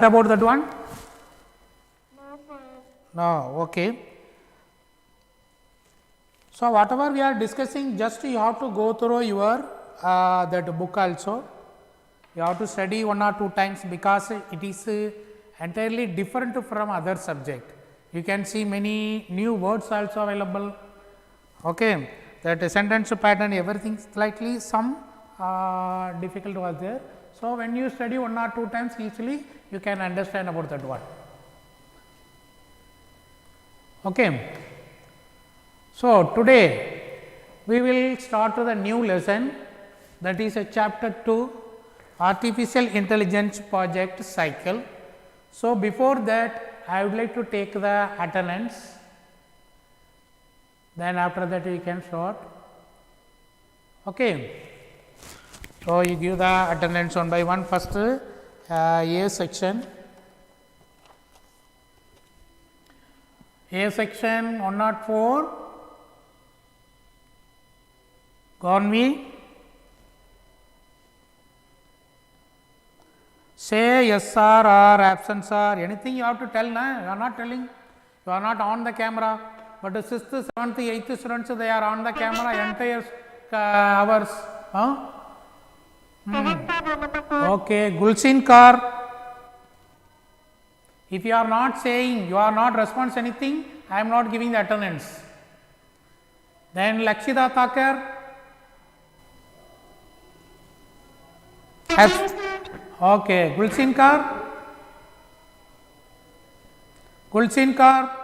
About that one? No, okay. So, whatever we are discussing, just you have to go through your that book also. You have to study 1 or 2 times, because it is entirely different from other subject. You can see many new words also available. Okay, that sentence pattern, everything slightly some difficult was there. So, when you study 1 or 2 times, easily you can understand about that one. Okay. So, today we will start with a new lesson, that is a chapter 2, artificial intelligence project cycle. So, before that I would like to take the attendance, then after that we can start. Okay. So, you give the attendance one by one. First A section. A section 104, Gonvi. Say yes sir or absent sir, anything you have to tell, na? You are not telling, you are not on the camera, but the 6th, 7th, 8th students, they are on the camera entire hours. Huh? Okay, Gulsin Kar. If you are not saying, you are not responding anything, I am not giving the attendance. Then Lakshida Thakur. Okay, Gulsin Kar. Gulsin Kar.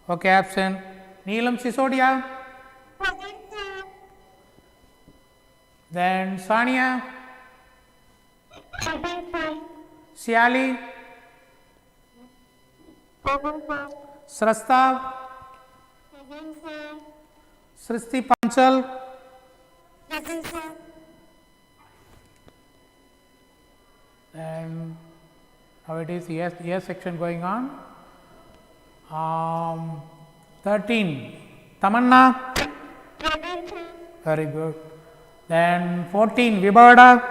Okay, absent. Neelam Sisodia. Then Sania. Siali. Srastav. Sristi Panchal. And how it is, yes section going on. 13, Tamanna. Very good. Then 14, Vibhada.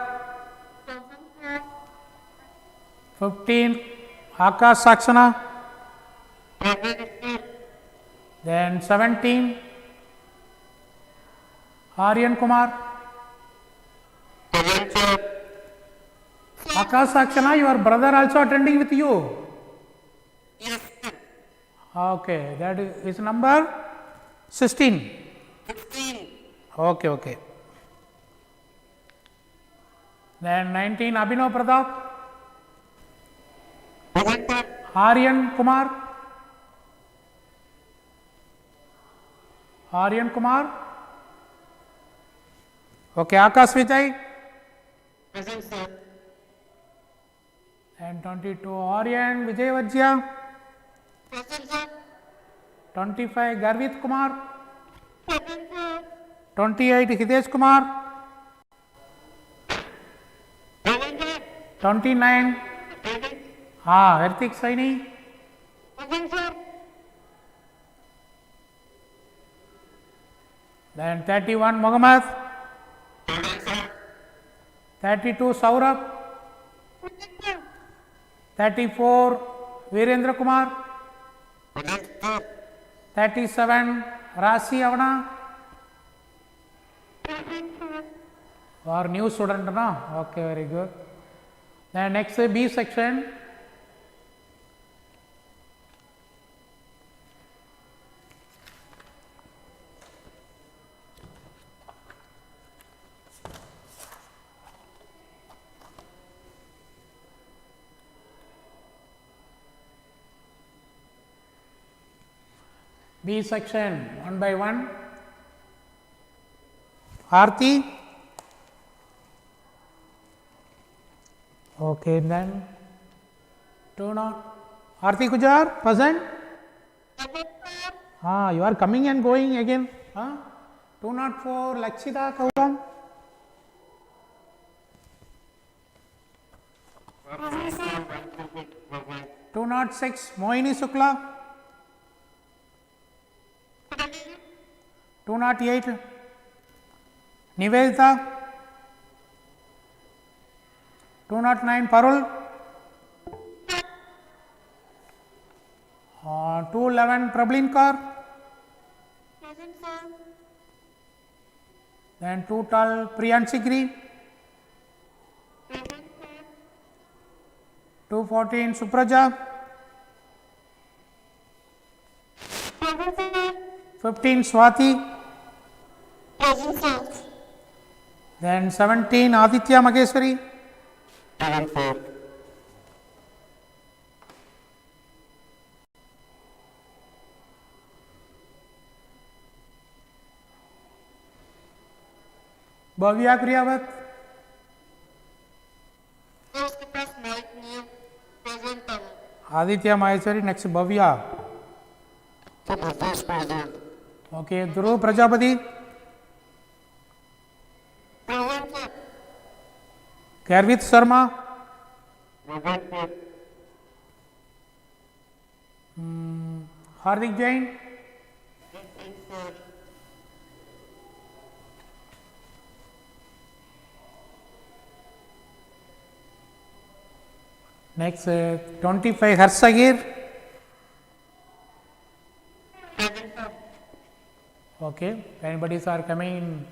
15, Akash Saksana. Then 17, Aryan Kumar. Akash Saksana, your brother also attending with you? Yes. Okay, that is number 16. 16. Okay, okay. Then 19, Abhinav Pratap. Aryan Kumar. Aryan Kumar. Okay, Akash Vijay. Present, sir. And 22, Aryan Vijay Vajja. Present, sir. 25, Garvit Kumar. Present, sir. 28, Hitesh Kumar. Present, sir. 29, Hartik Saini. Present, sir. Then 31, Mohammed. Present, sir. 32, Saurabh. 34, Virendra Kumar. 37, Rasi Avana. Or new student, no? Okay, very good. Then next B section. B section 1 by 1. Aarti. Okay, then 2 not. Aarti Kujar, present? You are coming and going again. 204, Lakshita Kauram. 206, Mohini Sukla. 208, Nivedita. 209 Parul. 211 Prablinkar. Present, sir. Then 212 Priyanshikri. Present, sir. 214 Supraja. Present, sir. 15 Swati. Present, sir. Then 17 Aditya Mageshwari. Present, sir. Bhavya Kriyavat. First press mic new. Present, sir. Aditya Maheshwari. Next Bhavya. First present. Okay. Dhruv Prajapati. Present, sir. Garvit Sharma. Present, sir. Hardik Jain. Present, sir. Next 25 Harsagir. Present, sir. Okay. If anybody are coming,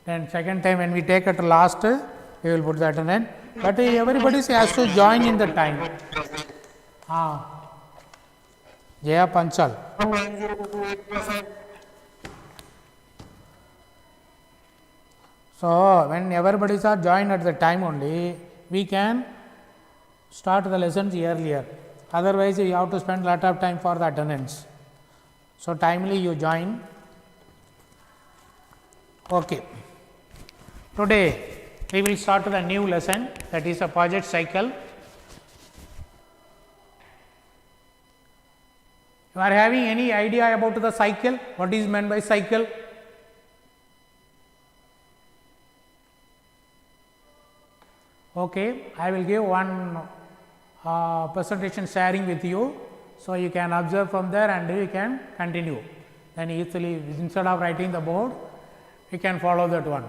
then second time when we take it last, we will put that in end. But everybody has to join in the time. Jaya Panchal. 9028%. So when everybody are joined at the time only, we can start the lessons earlier. Otherwise, you have to spend lot of time for the attendance. So timely you join. Okay. Today we will start the new lesson, that is a project cycle. You are having any idea about the cycle? What is meant by cycle? Okay, I will give one presentation sharing with you, so you can observe from there and you can continue. Then easily, instead of writing the board, you can follow that one.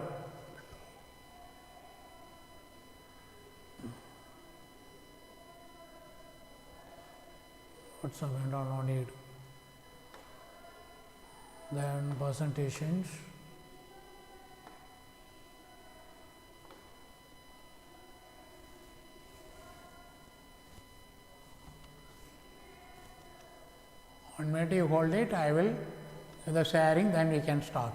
What's the window? No need. Then presentations. One minute you hold it, I will do the sharing, then we can start.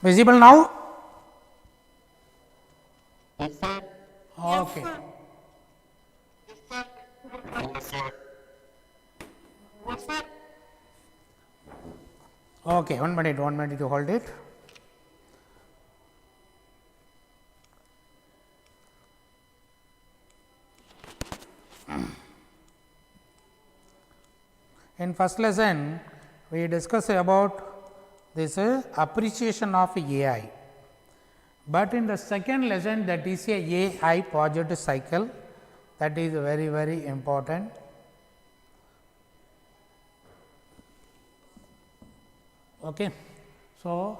Visible now? Yes, sir. Okay. Yes, sir. Yes, sir. Yes, sir. Okay, 1 minute to hold it. In first lesson, we discussed about this appreciation of AI, but in the second lesson, that is a AI project cycle, that is very, very important. Okay. So,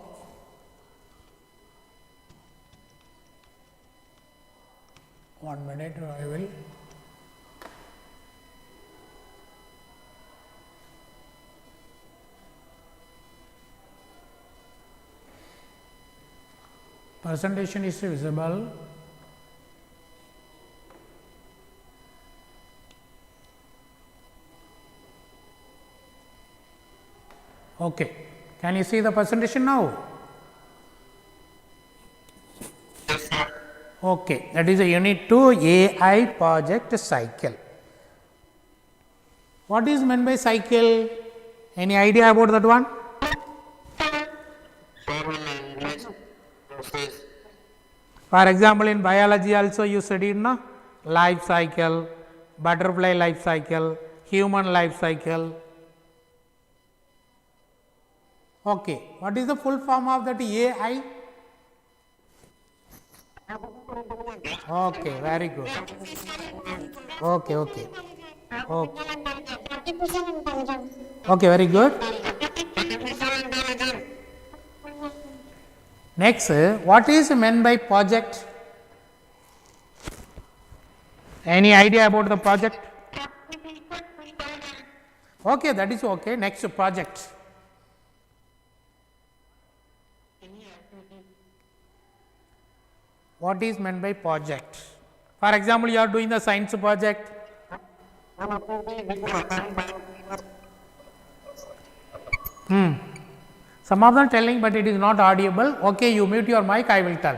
one minute I will. Presentation is visible. Okay. Can you see the presentation now? Yes, sir. Okay. That is a unit 2 AI project cycle. What is meant by cycle? Any idea about that one? Sir, in English, process For example, in biology also you studied na life cycle, butterfly life cycle, human life cycle. Okay, what is the full form of that AI? Okay, very good. Okay, okay. Okay, Artificial intelligence. okay, very good. Artificial intelligence. Next, what is meant by project? Any idea about the project? Okay, that is okay. Next, project. What is meant by project? For example, you are doing the science project. Some of them telling, but it is not audible. Okay, you mute your mic, I will tell.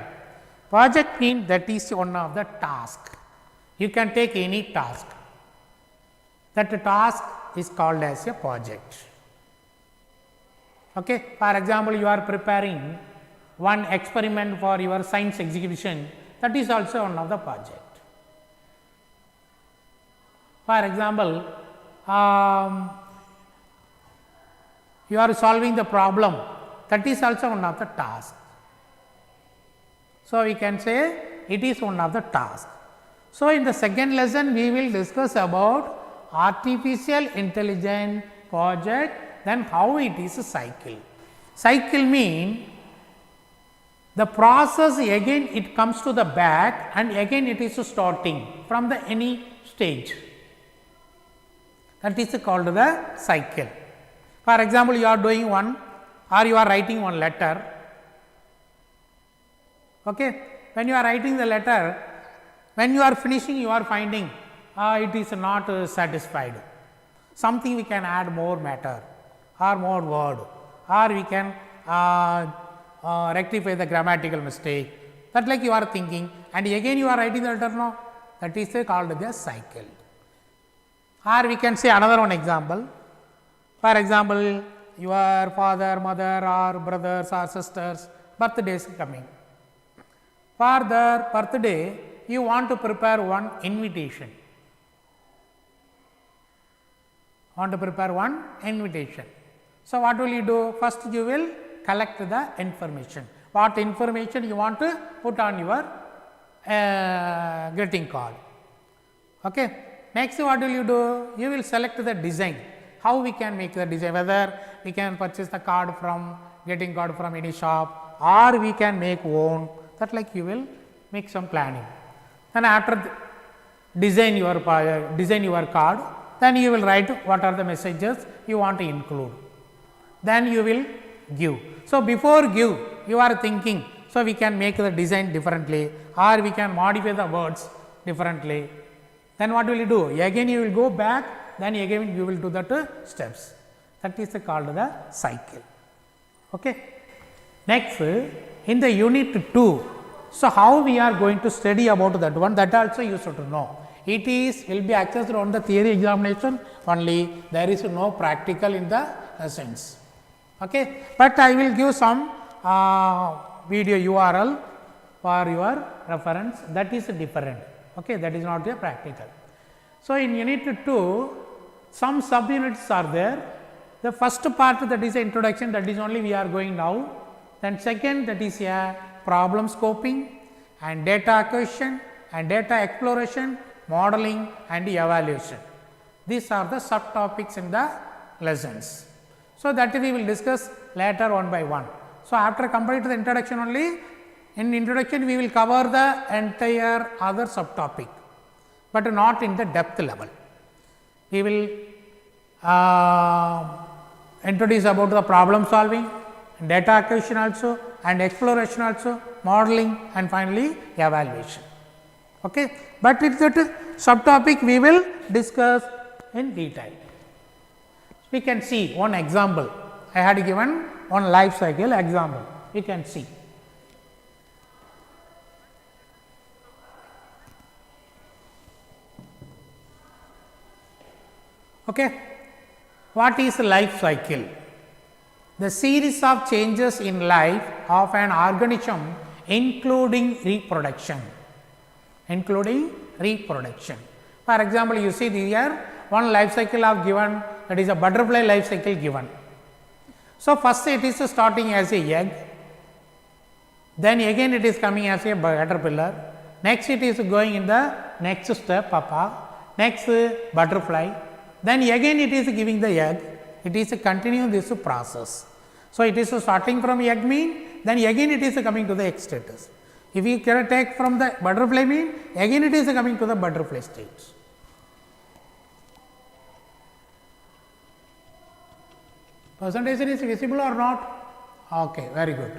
Project means that is one of the task. You can take any task. That task is called as a project. Okay. For example, you are preparing one experiment for your science exhibition, that is also one of the project. For example, you are solving the problem, that is also one of the tasks. So, we can say it is one of the tasks. So, in the second lesson we will discuss about artificial intelligence project, then how it is a cycle. Cycle mean the process again it comes to the back and again it is starting from the any stage, that is called the cycle. For example, you are doing one or you are writing one letter. Okay. When you are writing the letter, when you are finishing you are finding it is not satisfied, something we can add more matter or more word, or we can rectify the grammatical mistake, that like you are thinking and again you are writing the letter, no, that is called the cycle. Or we can say another one example. For example, your father, mother or brothers or sisters birthdays coming. For their birthday, you want to prepare one invitation. So, what will you do? First you will collect the information. What information you want to put on your greeting card. Okay. Next, what will you do? You will select the design. How we can make the design, whether we can purchase the card from greeting card from any shop or we can make own, that like you will make some planning. And after design your card, then you will write what are the messages you want to include. Then you will give. So, before give you are thinking, so we can make the design differently or we can modify the words differently. Then what will you do? Again you will go back, then again you will do that steps, that is called the cycle. Okay. Next, in the unit 2, so how we are going to study about that one, that also you should know. It is will be accessed on the theory examination only, there is no practical in the lessons. Okay. But I will give some video URL for your reference, that is different. Okay, that is not a practical. So, in unit 2, some subunits are there. The first part, that is introduction, that is only we are going now. Then second, that is a problem scoping and data acquisition and data exploration, modeling and evaluation. These are the subtopics in the lessons. So, that we will discuss later one by one. So, after completing the introduction only, in introduction we will cover the entire other subtopic, but not in the depth level. We will introduce about the problem solving, data acquisition also and exploration also, modeling and finally evaluation. Okay. But it is that subtopic we will discuss in detail. We can see one example. I had given one life cycle example, you can see. Okay. What is life cycle? The series of changes in life of an organism including reproduction. For example, you see here one life cycle of given, that is a butterfly life cycle given. So, first it is starting as a egg, then again it is coming as a caterpillar, next it is going in the next step pupa, next butterfly, then again it is giving the egg, it is continuing this process. So, it is starting from egg mean, then again it is coming to the egg status. If you can take from the butterfly mean, again it is coming to the butterfly stage. Presentation is visible or not? Okay, very good.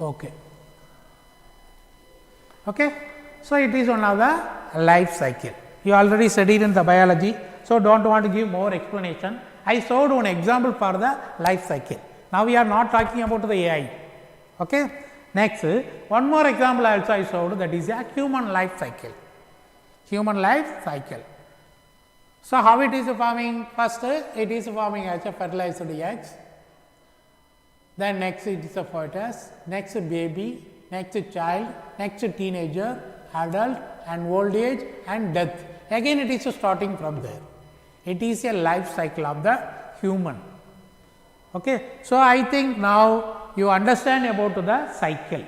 Okay. Okay. So, it is one of the life cycle. You already studied in the biology. So, do not want to give more explanation. I showed one example for the life cycle. Now, we are not talking about the AI. Okay. Next, one more example also I showed, that is a human life cycle. Human life cycle. So, how it is forming? First, it is forming as a fertilized eggs. Then next it is a fetus, next baby, next child, next teenager, adult and old age and death. Again it is starting from there. It is a life cycle of the human. Okay. So, I think now you understand about the cycle,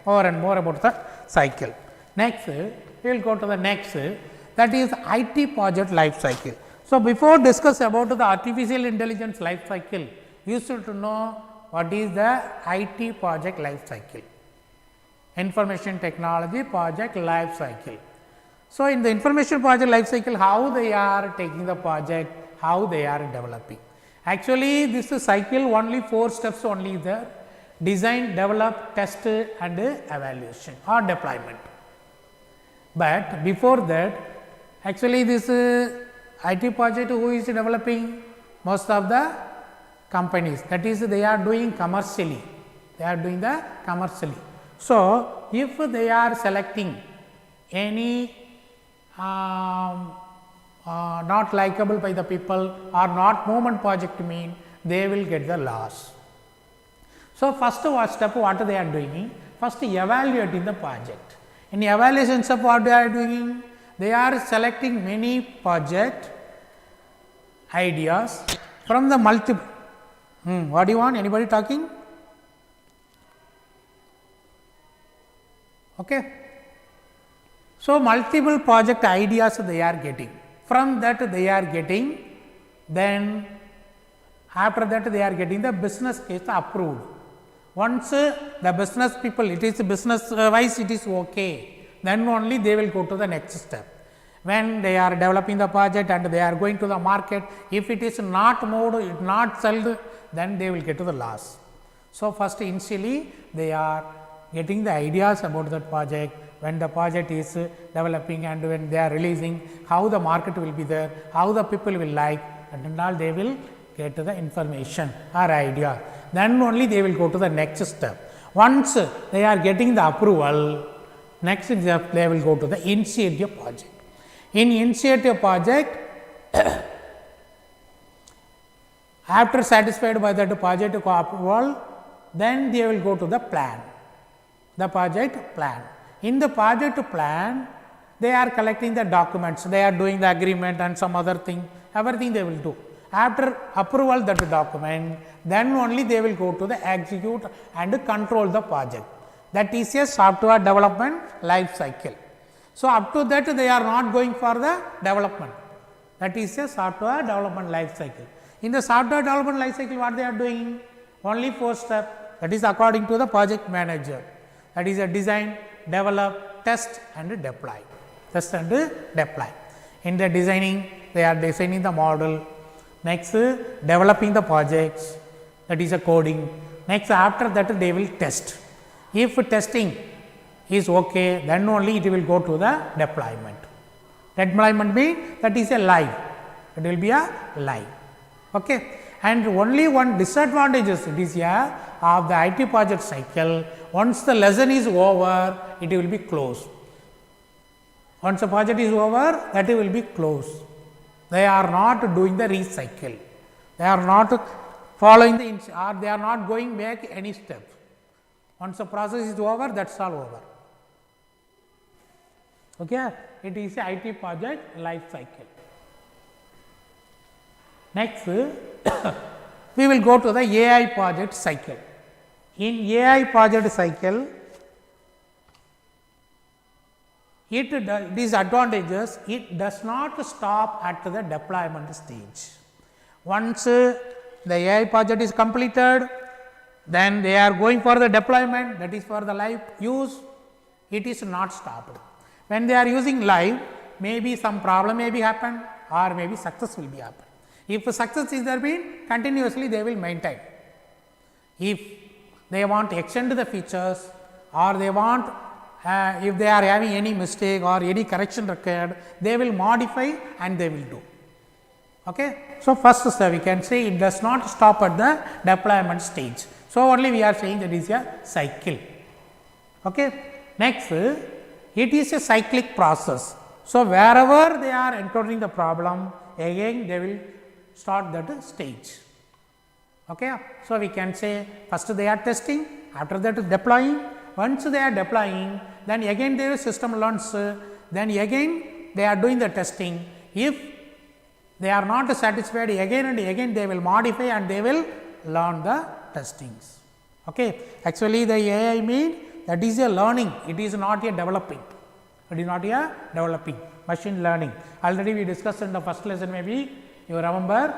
more and more about the cycle. Next, we will go to the next, that is IT project life cycle. So, before discuss about the artificial intelligence life cycle, you should know what is the IT project life cycle, information technology project life cycle. So, in the information project life cycle, how they are taking the project, how they are developing. Actually, this cycle only 4 steps only there: design, develop, test and evaluation or deployment. But before that, actually this IT project who is developing? Most of the companies, that is they are doing commercially, So, if they are selecting any not likable by the people or not movement project mean, they will get the loss. So, first step what they are doing? First evaluating the project. In evaluation step what they are doing? They are selecting many project ideas from the multiple. What do you want? Anybody talking? Okay. So, multiple project ideas they are getting. From that they are getting, then after that they are getting the business case approved. Once the business people, it is business wise it is okay, then only they will go to the next step. When they are developing the project and they are going to the market, if it is not moved, not sold, then they will get to the loss. So, first initially they are getting the ideas about that project, when the project is developing and when they are releasing, how the market will be there, how the people will like, and all they will get to the information or idea. Then only they will go to the next step. Once they are getting the approval, next step they will go to the initiative project. In initiative project, after satisfied by that project approval, then they will go to the plan, the project plan. In the project plan, they are collecting the documents, they are doing the agreement and some other thing, everything they will do. After approval that document, then only they will go to the execute and control the project. That is a software development life cycle. So, up to that they are not going for the development, that is a software development life cycle. In the software development life cycle, what they are doing? Only 4 steps, that is according to the project manager, that is a design, develop, test and deploy, In the designing, they are designing the model, next developing the projects, that is a coding, next after that they will test. If testing is okay, then only it will go to the deployment. Deployment means that is a live, it will be a live. Okay. And only one disadvantage is it is a of the IT project cycle, once the lesson is over, it will be closed. Once the project is over, that will be closed. They are not doing the recycle, they are not following the or they are not going back any step. Once the process is over, that is all over. Okay. It is a IT project life cycle. Next, we will go to the AI project cycle. In AI project cycle, these advantages, it does not stop at the deployment stage. Once the AI project is completed, then they are going for the deployment, that is for the live use, it is not stopped. When they are using live, maybe some problem may be happen or maybe success will be happen. If success is there been, continuously they will maintain. If they want to extend the features or they want if they are having any mistake or any correction required, they will modify and they will do. Okay. So, first we can say it does not stop at the deployment stage. So, only we are saying that is a cycle. Okay. Next, it is a cyclic process. So, wherever they are encountering the problem, again they will start that stage. Okay. So, we can say first they are testing, after that deploying. Once they are deploying, then again their system learns, then again they are doing the testing. If they are not satisfied, again and again they will modify and they will learn the testings. Okay. Actually, the AI mean that is a learning, it is not a developing, it is not a developing, machine learning. Already we discussed in the first lesson, maybe you remember.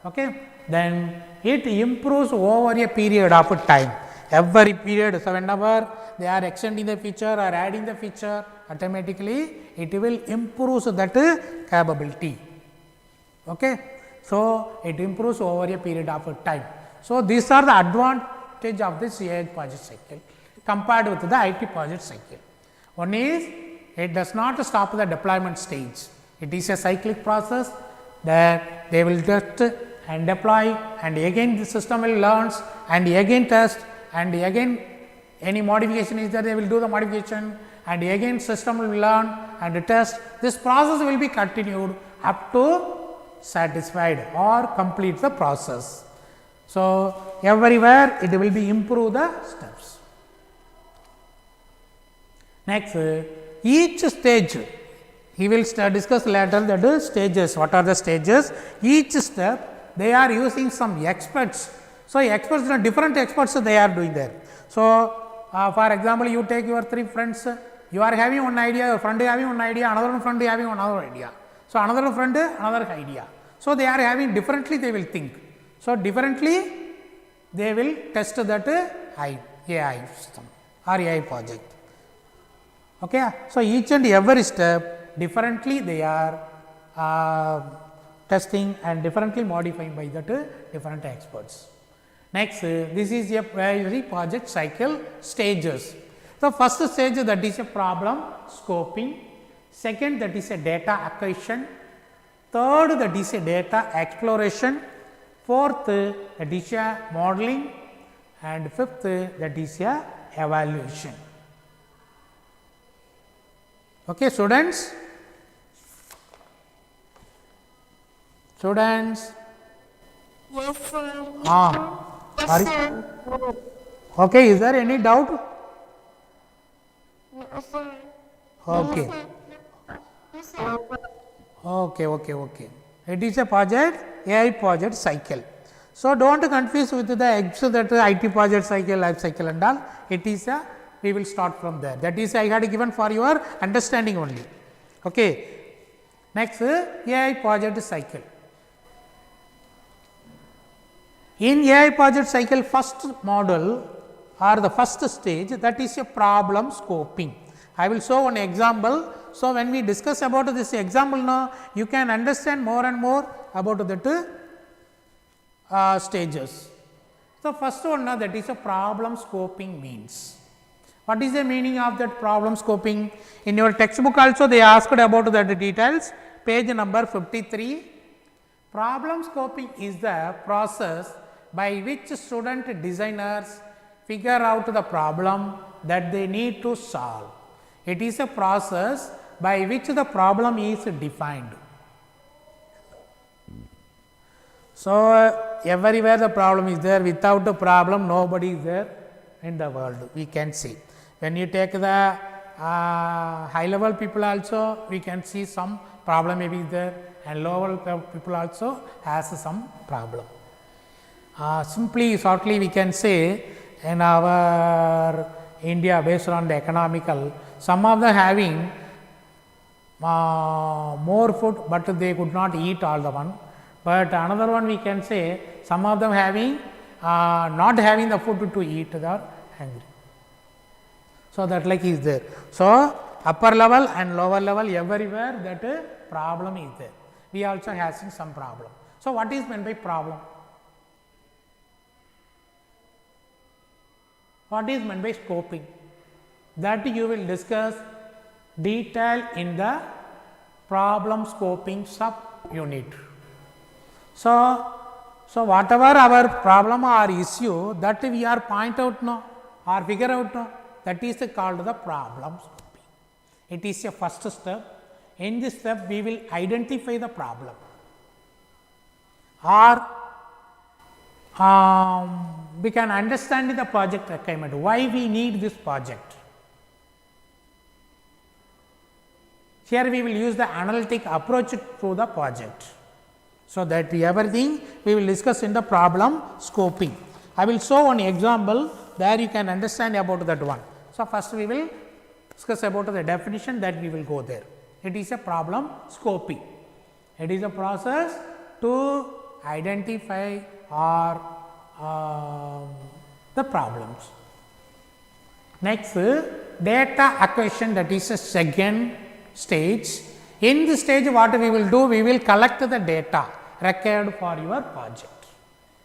Okay. Then it improves over a period of time, every period. So, whenever they are extending the feature or adding the feature, automatically it will improve that capability. Okay. So, it improves over a period of time. So, these are the advantage of this AI project cycle compared with the IT project cycle. One is it does not stop the deployment stage, it is a cyclic process that they will test and deploy and again the system will learn and again test and again any modification is there, they will do the modification and again system will learn and test. This process will be continued up to satisfied or complete the process. So, everywhere it will be improve the steps. Next, each stage he will discuss later the stages. What are the stages? Each step they are using some experts. So, experts, different experts they are doing there. So, for example, you take your 3 friends, you are having one idea, your friend is having one idea, another friend is having another idea. So, another friend another idea. So, they are having differently they will think. So, differently they will test that AI system or AI project. Okay. So, each and every step differently they are testing and differently modifying by that different experts. Next, this is a primary project cycle stages. The first stage that is a problem scoping, second that is a data acquisition, third that is a data exploration, fourth that is a modeling and fifth that is a evaluation. Okay, students. Students. Yes, sir. Yes, Are sir. okay, is there any doubt? Yes, sir. Okay. Yes, sir. Okay. It is a project, AI project cycle. So, do not confuse with the IT project cycle, life cycle and all. It is a, we will start from there. That is I had given for your understanding only. Okay. Next, AI project cycle. In AI project cycle, first model or the first stage, that is a problem scoping. I will show one example. So, when we discuss about this example now, you can understand more and more about that stages. So, first one now that is a problem scoping means. What is the meaning of that problem scoping? In your textbook also they asked about that details, page number 53. Problem scoping is the process by which student designers figure out the problem that they need to solve. It is a process by which the problem is defined. So, everywhere the problem is there, without the problem nobody is there in the world, we can see. When you take the high level people also, we can see some problem may be there, and low level people also has some problem. Simply shortly we can say, in our India based on the economical, some of them having more food, but they could not eat all the one. But another one we can say, some of them having not having the food to eat, they are hungry. So, that like is there. So, upper level and lower level everywhere that problem is there. We also having some problem. So, what is meant by problem? What is meant by scoping? That you will discuss detail in the problem scoping sub unit. So, whatever our problem or issue that we are point out now or figure out now, that is called the problem scoping. It is a first step. In this step we will identify the problem, or we can understand the project requirement, why we need this project. Here we will use the analytic approach to the project. So, that everything we will discuss in the problem scoping. I will show one example, there you can understand about that one. So, first we will discuss about the definition, that we will go there. It is a problem scoping. It is a process to identify or the problems. Next, data acquisition, that is a second stage. In this stage what we will do, we will collect the data required for your project.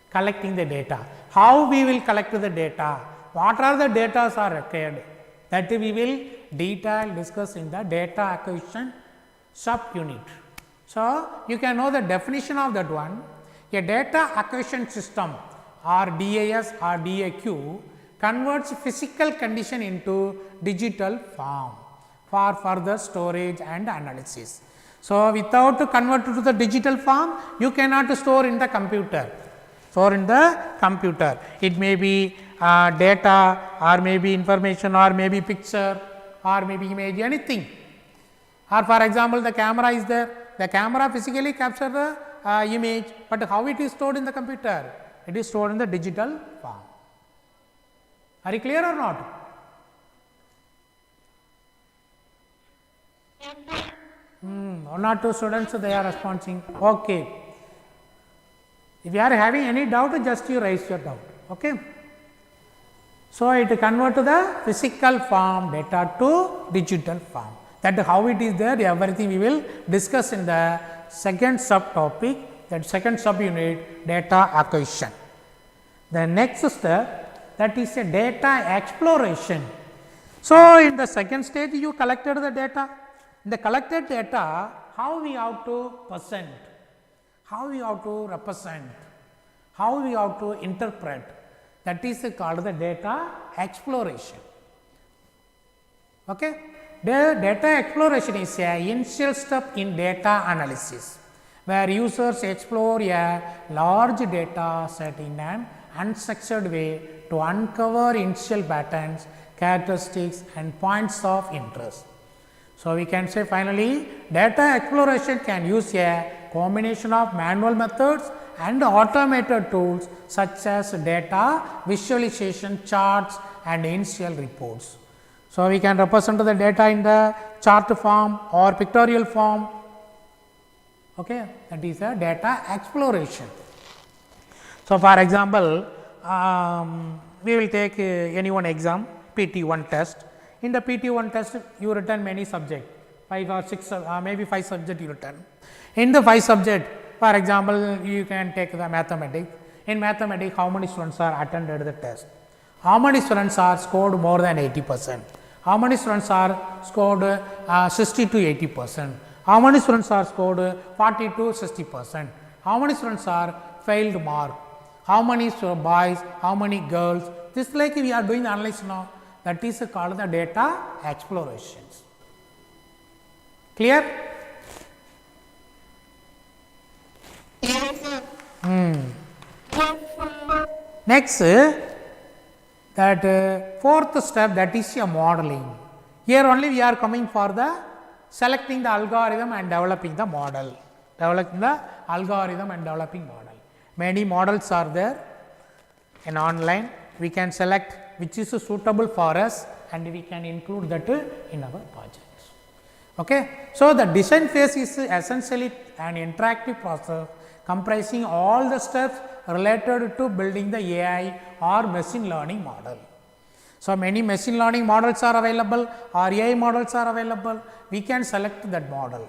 Collecting the data. How we will collect the data? What are the data are required? That we will detail discuss in the data acquisition sub unit. So, you can know the definition of that one. A data acquisition system or DAS or DAQ converts physical condition into digital form for further storage and analysis. So, without convert to the digital form, you cannot store in the computer. Store in the computer. It may be data, or maybe information, or maybe picture, or maybe image, anything. Or for example, the camera is there. The camera physically captures the image, but how it is stored in the computer? It is stored in the digital form. Are you clear or not? One or two students they are responding. Okay. If you are having any doubt, just you raise your doubt. Okay. So, it convert to the physical form data to digital form. That how it is there, everything we will discuss in the second subtopic, that second subunit, data acquisition. The next step, that is a data exploration. So, in the second stage you collected the data. In the collected data, how we have to present, how we have to represent, how we have to interpret, that is called the data exploration. Okay. The data exploration is a initial step in data analysis, where users explore a large data set in an unstructured way to uncover initial patterns, characteristics and points of interest. So, we can say finally, data exploration can use a combination of manual methods and automated tools such as data visualization, charts and initial reports. So, we can represent the data in the chart form or pictorial form. Okay. That is a data exploration. So, for example, we will take any one exam, PT1 test. In the PT1 test, you written many subjects, 5 or 6, maybe 5 subjects you written. In the 5 subjects, for example, you can take the mathematics. In mathematics, how many students are attended the test? How many students are scored more than 80%? How many students are scored 60 to 80%? How many students are scored 40 to 60%? How many students are failed mark? How many boys, how many girls? This like we are doing analysis now, that is called the data explorations. Clear? Yes, sir. Next, that fourth step, that is a modeling. Here only we are coming for the selecting the algorithm and developing the model. Developing the algorithm and developing model. Many models are there in online. We can select which is suitable for us and we can include that in our projects. Okay. So, the design phase is essentially an interactive process comprising all the steps related to building the AI or machine learning model. So, many machine learning models are available or AI models are available. We can select that model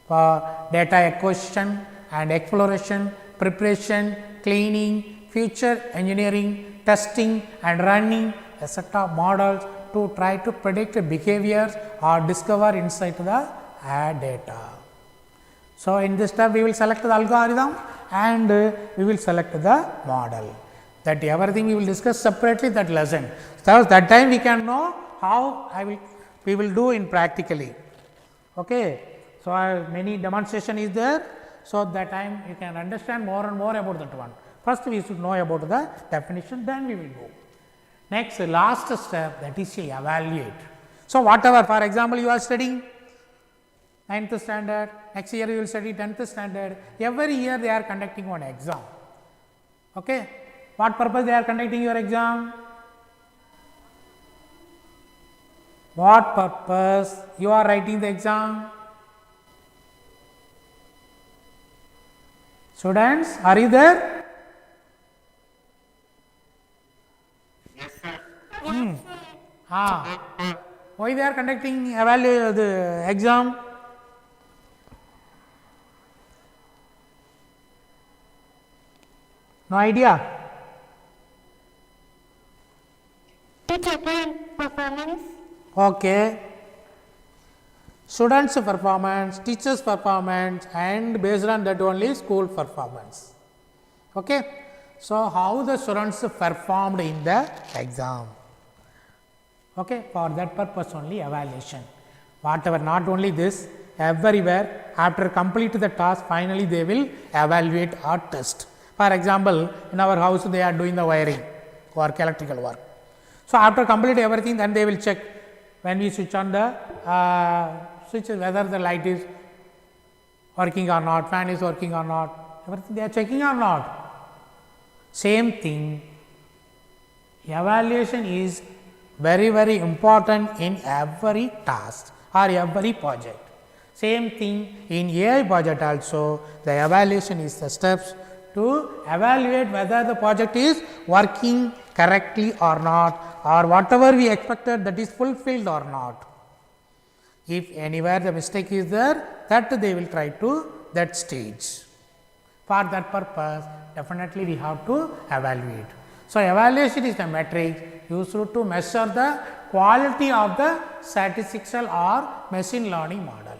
for data acquisition and exploration, preparation, cleaning, feature engineering, testing and running a set of models to try to predict behaviors or discover insight to the data. So, in this step we will select the algorithm and we will select the model. That everything we will discuss separately that lesson. So, that time we can know how we will do in practically. Okay. So, many demonstration is there. So, that time you can understand more and more about that one. First we should know about the definition, then we will go. Next, last step, that is evaluate. So, whatever, for example, you are studying 9th standard, next year you will study 10th standard, every year they are conducting one exam. Okay. What purpose they are conducting your exam? What purpose you are writing the exam? Students, are you there? Yes, sir. Why they are conducting the exam? No idea? To check in performance. Okay. Students performance, teachers performance and based on that only school performance. Okay. So, how the students performed in the exam. Okay. For that purpose only evaluation. Whatever, not only this, everywhere after complete the task finally they will evaluate or test. For example, in our house they are doing the wiring work, electrical work. So, after complete everything then they will check when we switch on the switch whether the light is working or not, fan is working or not, everything they are checking or not. Same thing, evaluation is very important in every task or every project. Same thing in AI project also, the evaluation is the steps to evaluate whether the project is working correctly or not, or whatever we expected that is fulfilled or not. If anywhere the mistake is there, that they will try to that stage. For that purpose, definitely we have to evaluate. So, evaluation is the metric used to measure the quality of the statistical or machine learning model.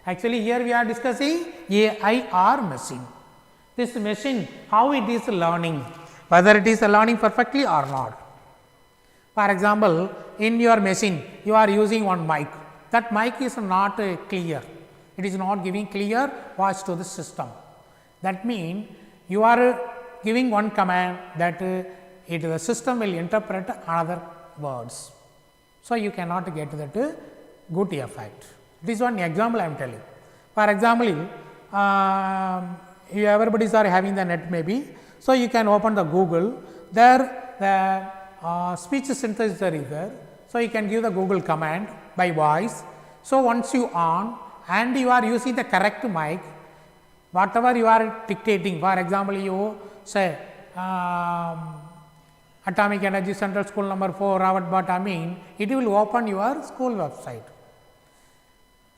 Actually, here we are discussing AI or machine. This machine, how it is learning, whether it is learning perfectly or not. For example, in your machine, you are using one mic. That mic is not clear. It is not giving clear voice to the system. That means, you are giving one command that the system will interpret another words. So, you cannot get that good effect. This one example I am telling. For example, everybody are having the net maybe. So, you can open the Google, there the speech synthesizer is there. So, you can give the Google command by voice. So, once you on and you are using the correct mic, whatever you are dictating, for example, you say Atomic Energy Central School number 4 Rawatbhata mean, it will open your school website.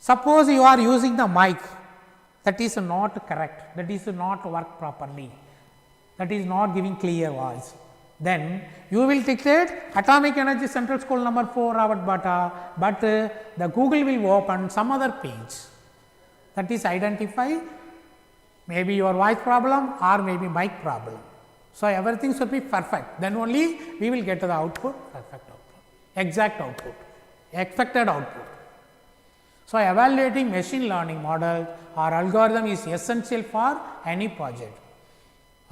Suppose you are using the mic, that is not correct, that is not work properly, that is not giving clear voice. then you will dictate atomic energy central school number 4 Rawatbhata, but the Google will open some other page, that is identify maybe your voice problem or maybe mic problem. So, everything should be perfect, then only we will get the output, perfect output, exact output, expected output. So, evaluating machine learning model or algorithm is essential for any project.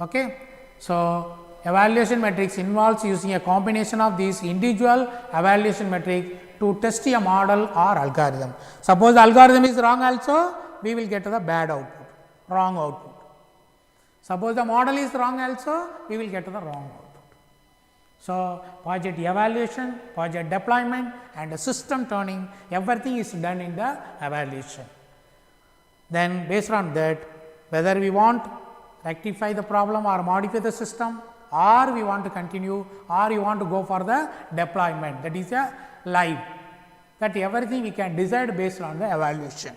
Okay. So, evaluation metrics involves using a combination of these individual evaluation metrics to test a model or algorithm. Suppose the algorithm is wrong also, we will get the bad output, wrong output. Suppose the model is wrong also, we will get the wrong output. So, project evaluation, project deployment and system tuning, everything is done in the evaluation. Then based on that, whether we want rectify the problem or modify the system, or we want to continue, or you want to go for the deployment, that is a live, that everything we can decide based on the evaluation.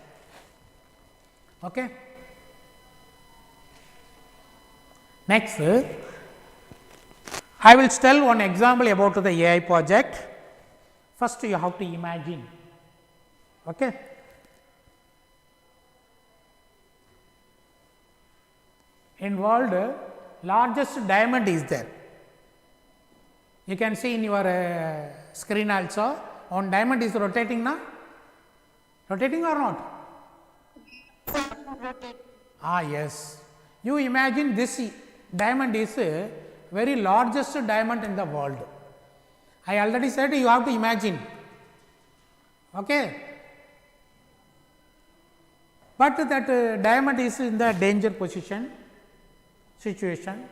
Okay. Next, I will tell one example about the AI project. First, you have to imagine. Okay. In world, largest diamond is there. You can see in your screen also, one diamond is rotating now, rotating or not? Ah, yes. You imagine this diamond is a very largest diamond in the world. I already said you have to imagine. Okay. But that diamond is in the danger situation,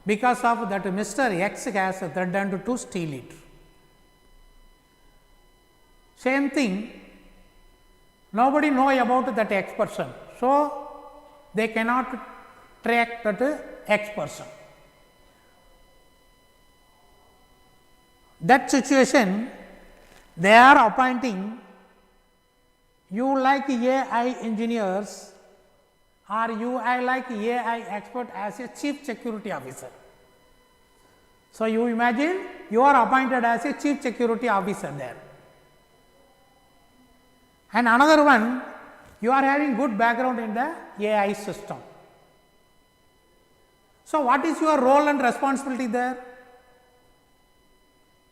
because of that Mr. X has threatened to steal it. Same thing, nobody know about that X person. So, they cannot track that X person. That situation, they are appointing you like AI engineers or you like AI expert as a chief security officer. So, you imagine you are appointed as a chief security officer there. And another one, you are having good background in the AI system. So, what is your role and responsibility there?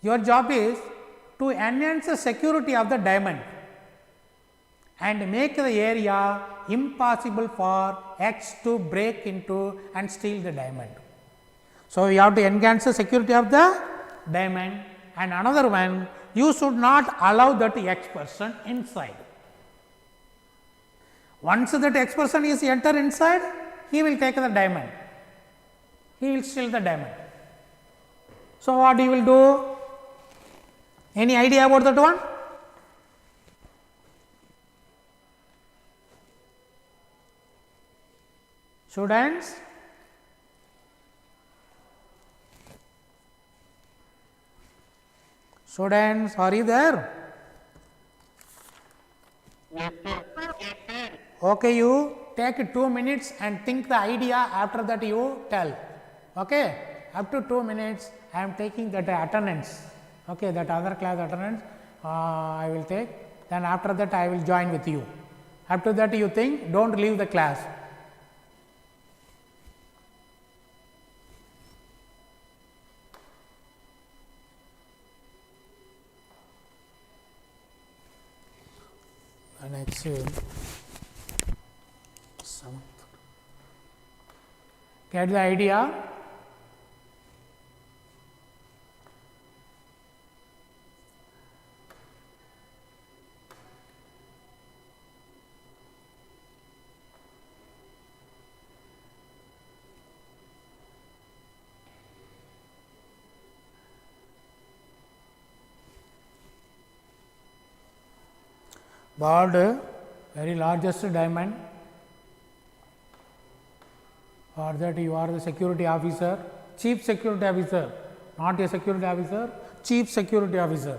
Your job is to enhance the security of the diamond and make the area impossible for X to break into and steal the diamond. So, you have to enhance the security of the diamond, and another one, you should not allow that X person inside. Once that X person is enter inside, he will take the diamond, he will steal the diamond. So, what you will do? Any idea about that one? Students, are you there? Yes, sir. Yes, sir. Okay, you take 2 minutes and think the idea, after that you tell. Okay, up to 2 minutes I am taking that attendance. Okay, that other class attendance I will take, then after that I will join with you. After that you think, do not leave the class. Next, get the idea? Bird, very largest diamond, or that you are the security officer, chief security officer, not a security officer, chief security officer.